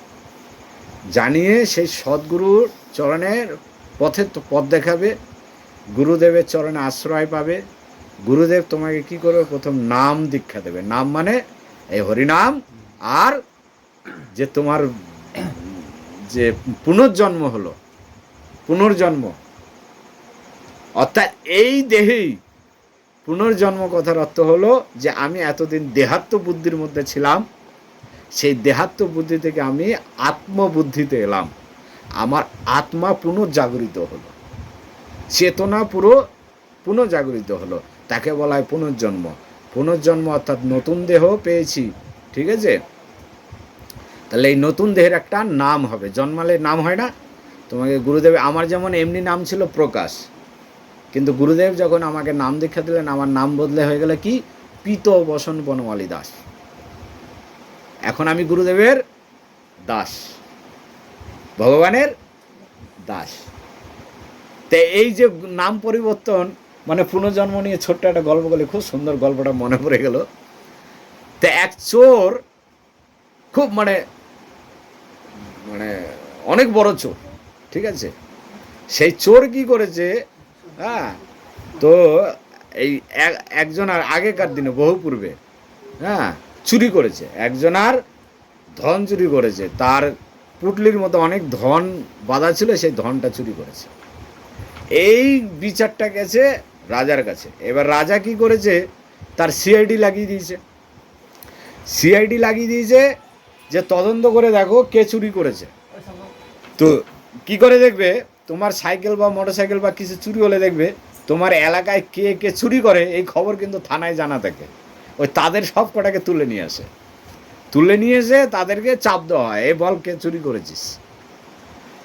জানিয়ে সেই সদ্গুরুর চরণের পথে পথ দেখাবে। গুরুদেবের চরণে আশ্রয় পাবে। গুরুদেব তোমাকে কি করবে? প্রথম নাম দীক্ষা দেবে। নাম মানে এই হরিনাম, আর যে তোমার যে পুনর্জন্ম হলো, পুনর্জন্ম অর্থাৎ এই দেহেই পুনর্জন্ম কথার অর্থ হলো যে আমি এতদিন দেহাত্ম বুদ্ধির মধ্যে ছিলাম, সেই দেহাত্ম বুদ্ধি থেকে আমি আত্মবুদ্ধিতে এলাম। আমার আত্মা পুনর্জাগরিত হলো, চেতনা পুরো পুনর্জাগরিত হলো, তাকে বলা হয় পুনর্জন্ম। পুনর্জন্ম অর্থাৎ নতুন দেহ পেয়েছি, ঠিক আছে। তাহলে এই নতুন দেহের একটা নাম হবে। জন্মালে নাম হয় না তোমাকে গুরুদেব, আমার যেমন এমনি নাম ছিল প্রকাশ, কিন্তু গুরুদেব যখন আমাকে নাম দীক্ষা দিলেন, আমার নাম বদলে হয়ে গেল কি? পিত বসন বনমালী দাস। এখন আমি গুরুদেবের দাস, ভগবানের দাস। তো এই যে নাম পরিবর্তন মানে পুনর্জন্ম নিয়ে ছোট্ট একটা গল্প বলে, খুব সুন্দর গল্পটা মনে পড়ে গেল। তো এক চোর, খুব মানে মানে অনেক বড় চোর, ঠিক আছে। সেই চোর কি করেছে, হ্যাঁ, তো এই একজন আর আগেকার দিনে বহু পূর্বে, হ্যাঁ, চুরি করেছে, একজনার ধন চুরি করেছে। তার পুটলির মতো অনেক ধন বাঁধা ছিল, সেই ধনটা চুরি করেছে। এই বিচারটা গেছে রাজার কাছে। এবার রাজা কি করেছে? তার সিআইডি লাগিয়ে দিয়েছে। সিআইডি লাগিয়ে দিয়েছে যে তদন্ত করে দেখো কে চুরি করেছে। তো কি করে দেখবে তোমার সাইকেল বা মোটরসাইকেল বা কিছু চুরি হলে দেখবে তোমার এলাকায় কে কে চুরি করে এই খবর কিন্তু থানায় জানা থাকে। ওই তাদের সব কটাকে তুলে নিয়ে আসে, তুলে নিয়ে এসে তাদেরকে চাপ দেওয়া হয়, এই বল কে চুরি করেছিস।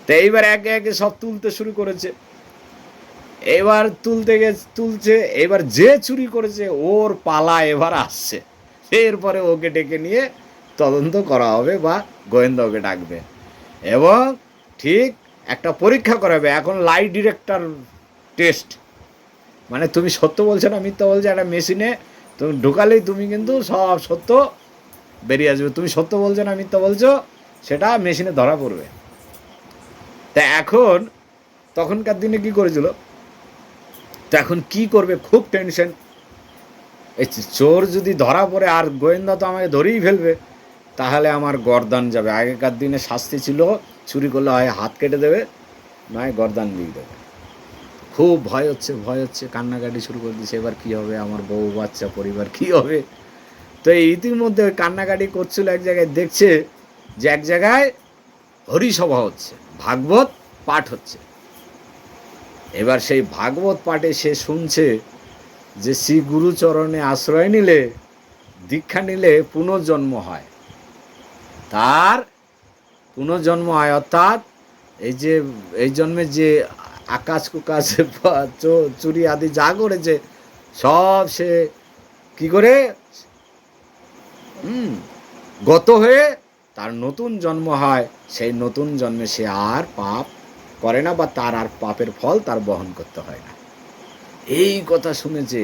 তো এইবার একে একে সব তুলতে শুরু করেছে। এবার তুলছে, এবার যে চুরি করেছে ওর পালা এবার আসছে। এরপরে ওকে ডেকে নিয়ে তদন্ত করা হবে বা গোয়েন্দা ওকে ডাকবে এবং ঠিক একটা পরীক্ষা করাবে। এখন লাই ডিটেক্টর টেস্ট, মানে তুমি সত্য বলছো না মিথ্যা বলছো একটা মেশিনে তুমি ঢোকালেই তুমি কিন্তু সব সত্য বেরিয়ে আসবে। তুমি সত্য বলছো না মিথ্যা বলছো সেটা মেশিনে ধরা পড়বে। তা এখন তখনকার দিনে কি করেছিল, তো এখন কি করবে খুব টেনশন। এই চোর যদি ধরা পড়ে আর গোয়েন্দা তো আমাকে ধরেই ফেলবে, তাহলে আমার গর্দান যাবে। আগেকার দিনে শাস্তি ছিল চুরি করলে হয় হাত কেটে দেবে নয় গর্দান দিয়ে দেবে। খুব ভয় হচ্ছে, কান্নাকাটি শুরু করে দিচ্ছে, এবার কী হবে, আমার বউ বাচ্চা পরিবার কী হবে। তো এই ইতিমধ্যে ওই কান্নাকাটি করছিল, এক জায়গায় দেখছে যে এক জায়গায় হরিসভা হচ্ছে, ভাগবত পাঠ হচ্ছে। এবার সেই ভাগবত পাঠে সে শুনছে যে শ্রী গুরুচরণে আশ্রয় নিলে, দীক্ষা নিলে পুনর্জন্ম হয়। তার পুনর্জন্ম হয় অর্থাৎ এই জন্মে যে আকাশ কুকাশ চুরি আদি যা করেছে সব সে কি করে গত হয়ে তার নতুন জন্ম হয়। সেই নতুন জন্মে সে আর পাপ করে না বা তার আর পাপের ফল তার বহন করতে হয় না। এই কথা শুনেছে,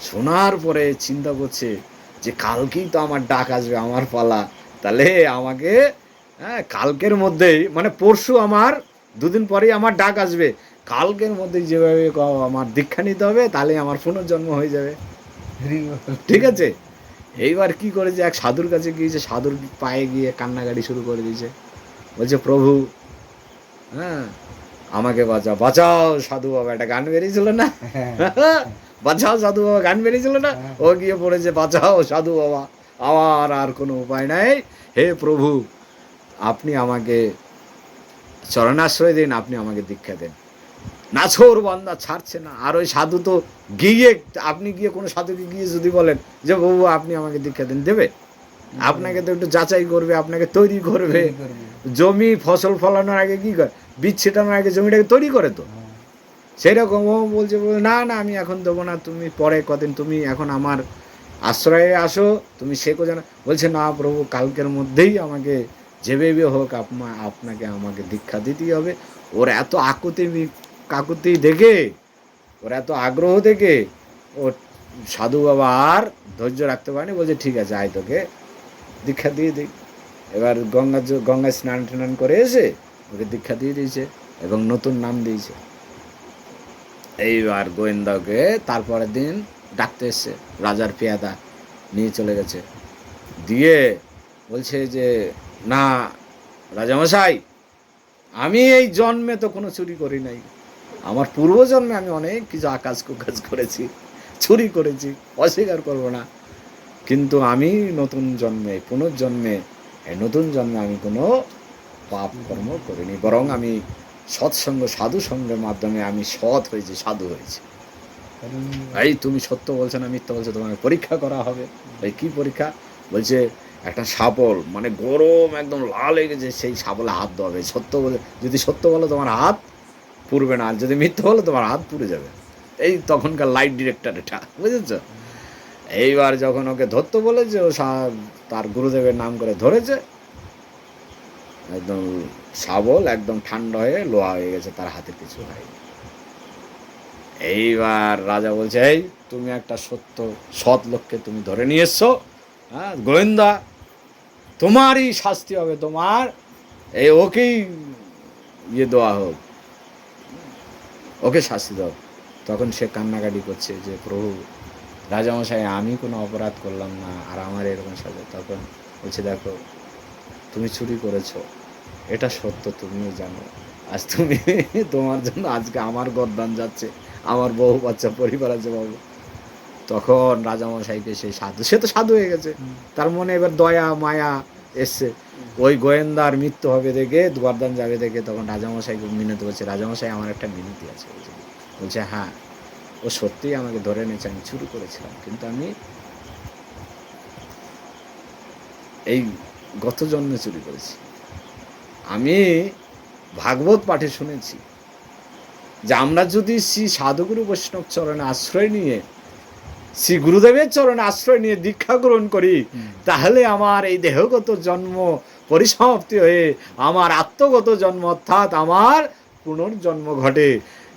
শোনার পরে চিন্তা করছে যে কালকেই তো আমার ডাক আসবে, আমার পালা, তাহলে আমাকে কালকের মধ্যেই মানে পরশু আমার দুদিন পরেই আমার ডাক আসবে, কালকের মধ্যেই যেভাবে আমার দীক্ষা নিতে হবে, তাহলে আমার পুনর্জন্ম হয়ে যাবে। ঠিক আছে, এইবার কি করেছে, এক সাধুর কাছে গিয়েছে, সাধুর পায়ে গিয়ে কান্নাকাটি শুরু করে দিয়েছে, বলছে প্রভু হ্যাঁ আমাকে বাঁচাও বাঁচাও। সাধু বাবা একটা গান বেরিয়েছিল না, বাঁচাও সাধু বাবা গান বেরিয়েছিল না, ও গিয়ে পড়েছে বাঁচাও সাধু বাবা, আমার আর কোনো উপায় নাই, হে প্রভু আপনি আমাকে চরণাশ্রয় দিন, আপনি আমাকে দীক্ষা দেন। নাছোর বান্দা ছাড়ছে না। আর ওই সাধু তো গিয়ে, আপনি গিয়ে কোনো সাধুকে গিয়ে যদি বলেন যে বাবু আপনি আমাকে দীক্ষা দেন, দেবে? আপনাকে তো একটু যাচাই করবে, আপনাকে তৈরি করবে। জমি ফসল ফলানোর আগে কি করে, বীজ ছেটানোর আগে জমিটাকে তৈরি করে তো। সেই রকম ও বলছে না না আমি এখন দেবো না, তুমি পরে কদিন, তুমি এখন আমার আশ্রয়ে আসো, তুমি শেখো জানা। বলছে না প্রভু কালকের মধ্যেই আমাকে যেভাবে হোক আপনাকে আমাকে দীক্ষা দিতেই হবে। ওর এত কাকুতি দেখে, ওর এত আগ্রহ দেখে ওর সাধু বাবা আর ধৈর্য রাখতে পারেনি, বলছে ঠিক আছে আয় তোকে দীক্ষা দিয়ে দিই। এবার গঙ্গায় স্নান টান করে এসে ওকে দীক্ষা দিয়ে দিয়েছে এবং নতুন নাম দিয়েছে। এইবার গোয়েন্দাকে তারপরের দিন ডাকতে এসছে, রাজার পেয়াদা নিয়ে চলে গেছে, দিয়ে বলছে যে না রাজামশাই আমি এই জন্মে তো কোনো চুরি করি নাই, আমার পূর্বজন্মে আমি অনেক কিছু আকাজ কুকাজ করেছি, চুরি করেছি, অস্বীকার করব না, কিন্তু আমি নতুন জন্মে পুনর্জন্মে এই নতুন জন্মে আমি কোনো পাপ কর্ম করিনি, বরং আমি সৎসঙ্গ সাধু সঙ্গের মাধ্যমে আমি সৎ হয়েছি, সাধু হয়েছি। এই তুমি সত্য বলছো না মিথ্যা বলছো, তোমাকে পরীক্ষা করা হবে। এই কি পরীক্ষা? বলছে একটা শাবল, মানে গরম একদম লাল হয়ে গেছে, সেই শাবলে হাত দেওয়া হবে। সত্য বলে, যদি সত্য বলো তোমার হাত পুড়বে না, আর যদি মিথ্যা বলো তোমার হাত পুড়ে যাবে। এই তখনকার লাইট ডিরেক্টর এটা, বুঝেছ? এইবার যখন ওকে ধরতে বলেছে, ও তার গুরুদেবের নাম করে ধরেছে, একদম শাবল একদম ঠান্ডা হয়ে লোহা হয়ে গেছে, তার হাতে কিছু হয়নি। এইবার রাজা বলছে এই তুমি একটা সৎ লোককে তুমি ধরে নিয়ে এসছো, হ্যাঁ গোয়েন্দা, তোমারই শাস্তি হবে, তোমার এই ওকেই দেওয়া হোক, ওকে শাস্তি দাও। তখন সে কান্নাকাটি করছে যে প্রভু রাজামশাই আমি কোনো অপরাধ করলাম না, আর আমার এরকম সাজা। তখন বলছে দেখো তুমি চুরি করেছো, এটা সত্য, তুমিও জানো, আজ তুমি তোমার জন্য আজকে আমার গর্দান যাচ্ছে, আমার বউ বাচ্চা পরিবার আছে বাবু। তখন রাজামশাইকে সেই সাধু, সে তো সাধু হয়ে গেছে, তার মনে এবার দয়া মায়া এসছে, ওই গোয়েন্দার মৃত্যু হবে দেখে, গর্দান যাবে দেখে, তখন রাজামশাইকে মিনতি বলছে, রাজামশাই আমার একটা মিনতি আছে। বলছে হ্যাঁ। ও সত্যিই আমাকে ধরে এনেছে, আমি চুরি করেছিলাম, কিন্তু আমি এই গত জন্মে চুরি করেছি। আমি ভাগবত পাঠে শুনেছি যে আমরা যদি শ্রী সাধুগুরু বৈষ্ণব চরণে আশ্রয় নিয়ে, শ্রী গুরুদেবের চরণে আশ্রয় নিয়ে দীক্ষা গ্রহণ করি, তাহলে আমার এই দেহগত জন্ম পরিসমাপ্তি হয়ে আমার আত্মগত জন্ম অর্থাৎ আমার পুনর্জন্ম ঘটে।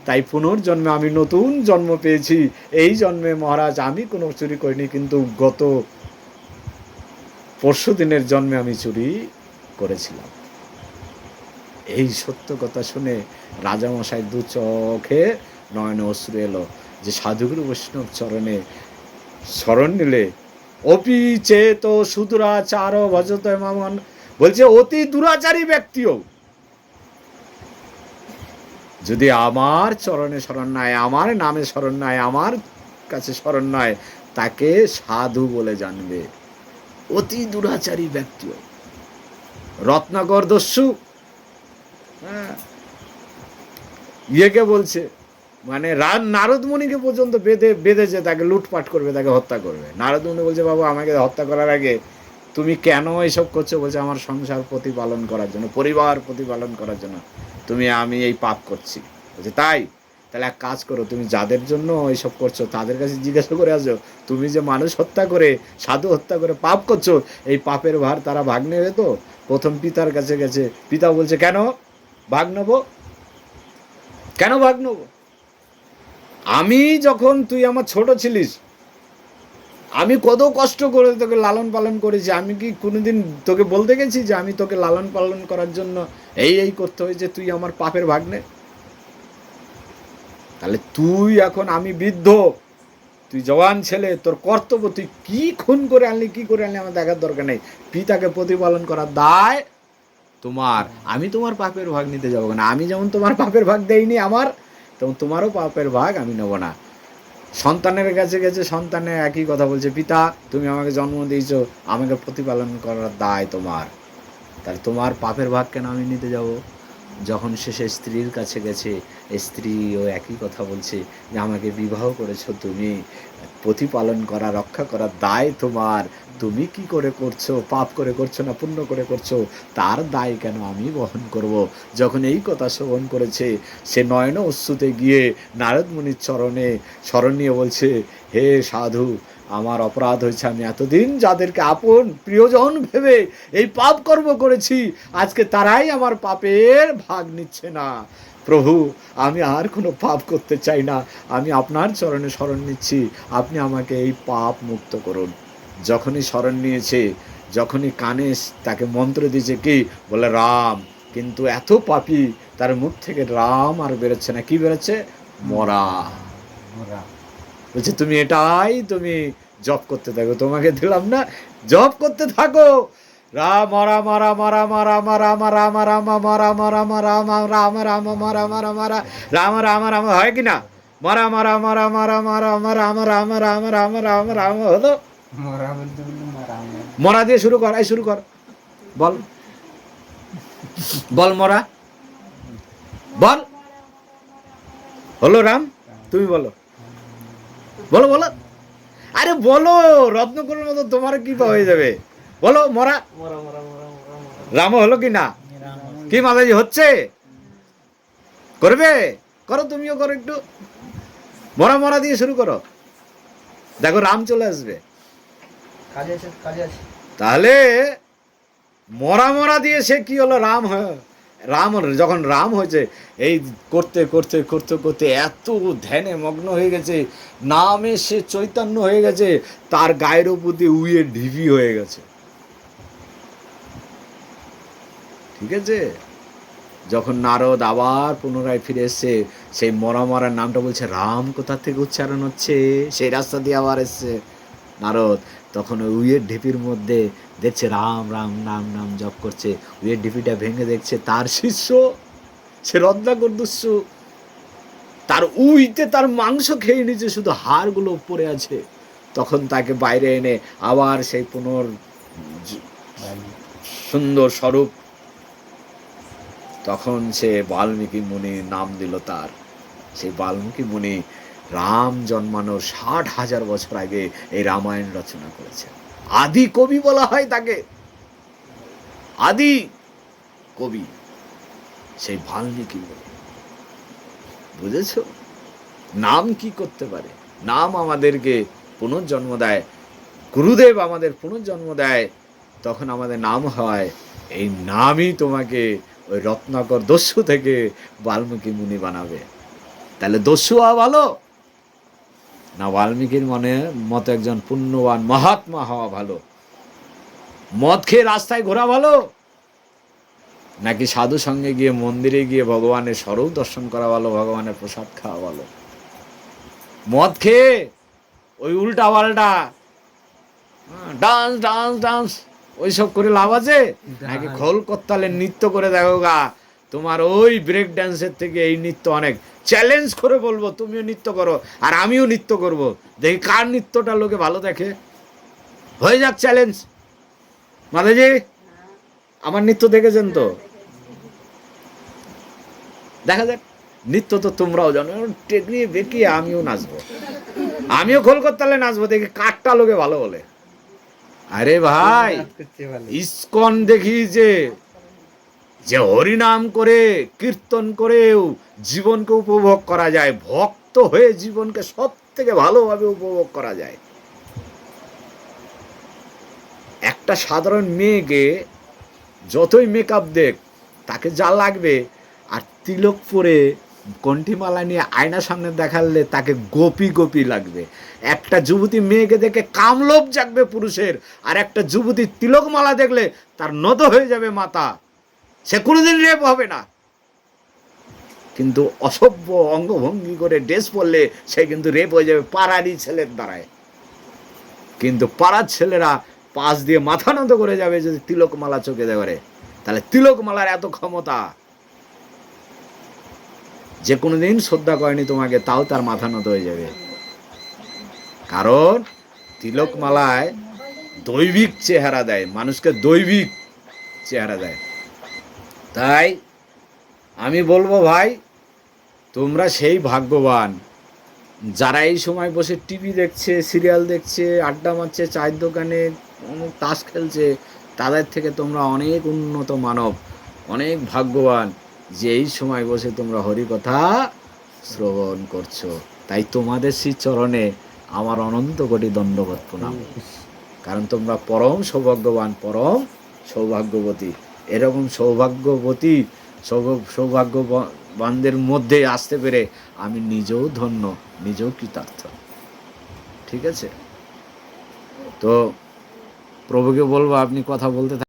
তাই পুনর্জন্মে আমি নতুন জন্ম পেয়েছি। এই জন্মে মহারাজ আমি কোনো চুরি করিনি, কিন্তু গত পরশু দিনের জন্মে আমি চুরি করেছিলাম। এই সত্য কথা শুনে রাজামশাই দু চোখে নয়নে অশ্রু এলো, যে সাধুগুরু বৈষ্ণব চরণে শরণ নিলে অপি চেত সুদুরাচার ভজত মামন, বলছে অতি দুরাচারী ব্যক্তিও যদি আমার চরণে শরণ নেয়, আমার নামে শরণ নেয়, আমার কাছে শরণ নেয়, তাকে সাধু বলে জানবে। অতি দুরাচারী ব্যক্তিও। রত্নাকর দস্যু ইয়েকে বলছে, মানে নারদ মুনিকে পর্যন্ত বেঁধেছে, তাকে লুটপাট করবে, তাকে হত্যা করবে। নারদ মুনি বলছে, বাবু আমাকে হত্যা করার আগে তুমি কেন এইসব করছো? বলছে আমার সংসার প্রতিপালন করার জন্য, পরিবার প্রতিপালন করার জন্য আমি এই পাপ করছি। বলছে তাই? তাহলে এক কাজ করো, তুমি যাদের জন্য এইসব করছো তাদের কাছে জিজ্ঞাসা করে আসো, তুমি যে মানুষ হত্যা করে, সাধু হত্যা করে পাপ করছো, এই পাপের ভার তারা ভাগ নেবে তো? প্রথম পিতার কাছে গেছে, পিতা বলছে কেন ভাগ নেবো? কেন ভাগ নেবো? আমি যখন তুই আমার ছোট ছিলিস, আমি কত কষ্ট করে তোকে লালন পালন করেছি। আমি কি কোনোদিন তোকে বলতে গেছি যে আমি তোকে লালন পালন করার জন্য এই করতে হয়েছে, তুই আমার পাপের ভাগ নে? তাহলে তুই এখন, আমি বৃদ্ধ, তুই জওয়ান ছেলে, তোর কর্তব্য, তুই কি খুন করে আনলি, কি করে আনলি আমার দেখার দরকার নেই। পিতাকে প্রতিপালন করার দায় তোমার। আমি তোমার পাপের ভাগ নিতে যাবো না। আমি যেমন তোমার পাপের ভাগ দেইনি আমার, তেমন তোমারও পাপের ভাগ আমি নেবো না। সন্তানের কাছে গেছে, সন্তানের একই কথা বলছে, পিতা তুমি আমাকে জন্ম দিয়েছো, আমাকে প্রতিপালন করার দায় তোমার, তাহলে তোমার পাপের ভাগ কেন আমি নিতে যাব? যখন শেষে স্ত্রীর কাছে গেছে, স্ত্রীও একই কথা বলছে যে আমাকে বিবাহ করেছো তুমি, প্রতিপালন করা, রক্ষা করার দায় তোমার। তুমি কি করে করছো, পাপ করে করছো না পুণ্য করে করছো, তার দায় কেন আমি বহন করব? যখন এই কথা শ্রবণ করেছে, সে নয়ন অশ্রুতে গিয়ে নারদ মুনির চরণে শরণ নিয়ে বলছে, হে সাধু, আমার অপরাধ হয়েছে, আমি এতদিন যাদেরকে আপন প্রিয়জন ভেবে এই পাপ কর্ম করেছি, আজকে তারাই আমার পাপের ভাগ নিচ্ছে না। প্রভু, আমি আর কোনো পাপ করতে চাই না, আমি আপনার চরণে শরণ নিচ্ছি, আপনি আমাকে এই পাপ মুক্ত করুন। যখনই শরণ নিয়েছে, যখনই কানে তাকে মন্ত্র দিয়েছে, কি বলে রাম, কিন্তু এত পাপী, তার মুখ থেকে রাম আর বেরোচ্ছে না, কি বেরোচ্ছে? মরা। বলছে তুমি এটাই তুমি জপ করতে থাকো, তোমাকে দিলাম না, জপ করতে থাকো। রাম রাম রাম রাম রাম রাম রাম রাম মারা মারা মারা রাম রাম মারা মারা মারা রাম রাম রাম, হয় কিনা? মারা মারা মারা মারা মারা রাম রাম রাম রাম রাম রাম হলো। মরা দিয়ে শুরু কর, এই শুরু কর, বল বল মরা, বল। হলো রাম, তুমি বলো, বলো বলো, আরে বলো, রত্নকরের মতো তোমার কি হয়ে যাবে, বলো মরা। রাম হলো কি না? কি মাতাজি হচ্ছে? করবে? করো, তুমিও করো একটু, মরা মরা দিয়ে শুরু করো, দেখো রাম চলে আসবে। তাহলে মরা মরা দিয়ে সে কি হলো? রাম। রাম যখন রাম হয়েছে, এই করতে করতে করতে করতে এত ধ্যানে মগ্ন হয়ে গেছে, নামে সে চৈতন্য হয়ে গেছে, তার গায়ের উপর দিয়ে উইয়ে ঢিবি হয়ে গেছে। ঠিক আছে? যখন নারদ আবার পুনরায় ফিরে এসছে, সেই মরা মরার নামটা বলছে, রাম কোথা থেকে উচ্চারণ হচ্ছে, সেই রাস্তা দিয়ে আবার এসছে নারদ। তখন ওই উইয়ের ঢিপির মধ্যে দেখছে রাম রাম নাম নাম জপ করছে, উইয়ের ঢিপিটা ভেঙে দেখছে তার শিষ্য, সে রত্নাকর দস্যু, তার উইতে তার মাংস খেয়ে নিচ্ছে, শুধু হাড়গুলো পড়ে আছে। তখন তাকে বাইরে এনে আবার সেই সুন্দর স্বরূপ, তখন সে বাল্মীকি মুনি নাম দিল তার। সেই বাল্মীকি মুনি রাম জন্মানোর ৬০,০০০ বছর আগে এই রামায়ণ রচনা করেছেন। আদি কবি বলা হয় তাকে, আদি কবি সেই বাল্মীকি মুনি। বুঝেছ নাম কি করতে পারে? নাম আমাদেরকে পুনর্জন্ম দেয়, গুরুদেব আমাদের পুনর্জন্ম দেয়, তখন আমাদের নাম হয়। এই নামই তোমাকে ওই রত্নাকর দস্যু থেকে বাল্মীকি মুনি বানাবে। তাহলে দস্যু হওয়া ভালো না বাল্মীকির মতো একজন পুণ্যবান মহাত্মা হওয়া ভালো? মদ খেয়ে রাস্তায় ঘোরা ভালো নাকি সাধু সঙ্গে গিয়ে মন্দিরে গিয়ে ভগবানের স্বরূপ দর্শন করা ভালো, ভগবানের প্রসাদ খাওয়া ভালো? মদ খেয়ে ওই উল্টা পাল্টা ডান্স ডান্স ডান্স ওইসব করে লাভ আছে? নাকি খোল করতালে নৃত্য করে দেখো গা, তোমার ওই ব্রেক ড্যান্সের থেকে এই নৃত্য অনেক। চ্যালেঞ্জ করে বলবো তুমিও নৃত্য করো আর আমিও নৃত্য করব, দেখি কার নৃত্যটা লোকে ভালো দেখে। হয়ে যাক চ্যালেঞ্জ। মাতাজি আমার নৃত্য দেখেছেন তো? দেখা যাক। নৃত্য তো তোমরাও জানো, টেকনিয়ে বেঁকিয়ে আমিও নাচবো, আমিও খোল করতালে নাচবো, দেখি কারটা লোকে ভালো বলে। আরে ভাই ইসকন দেখিয়েছে যে হরিনাম করে কীর্তন করেও জীবনকে উপভোগ করা যায়, ভক্ত হয়ে জীবনকে সব থেকে ভালোভাবে উপভোগ করা যায়। একটা সাধারণ মেয়েকে যতই মেকআপ দেখ, তাকে যা লাগবে, আর তিলক পরে কণ্ঠিমালা নিয়ে আয়নার সামনে দেখালে তাকে গোপী গোপী লাগবে। একটা যুবতী মেয়েকে দেখে কামলোভ জাগবে পুরুষের, আর একটা যুবতী তিলকমালা দেখলে তার নত হয়ে যাবে মাথা, সে কোনোদিন রেপ হবে না। কিন্তু অসভ্য অঙ্গভঙ্গি করে ড্রেস পরলে সে কিন্তু রেপ হয়ে যাবে পাড়ারই ছেলের দ্বারায়। কিন্তু পাড়ার ছেলেরা পাশ দিয়ে মাথা নত করে যাবে যদি তিলকমালা চোখে দেবে। তাহলে তিলকমালার এত ক্ষমতা, যে কোনোদিন শ্রদ্ধা করেনি তোমাকে তাও তার মাথা নত হয়ে যাবে, কারণ তিলকমালায় দৈবিক চেহারা দেয়, মানুষকে দৈবিক চেহারা দেয়। তাই আমি বলবো ভাই, তোমরা সেই ভাগ্যবান যারা এই সময় বসে টিভি দেখছে, সিরিয়াল দেখছে, আড্ডা মারছে, চায়ের দোকানে তাস খেলছে, তাদের থেকে তোমরা অনেক উন্নত মানব, অনেক ভাগ্যবান যে এই সময় বসে তোমরা হরিকথা শ্রবণ করছো। তাই তোমাদের সেই চরণে আমার অনন্ত কোটি দণ্ডবত প্রণাম, কারণ তোমরা পরম সৌভাগ্যবান, পরম সৌভাগ্যবতী। এরকম সৌভাগ্যবতী সৌভাগ্যবানদের মধ্যে আসতে পেরে আমি নিজেও ধন্য, নিজেও কৃতার্থ। ঠিক আছে, তো প্রভুকে বলবো আপনি কথা বলতে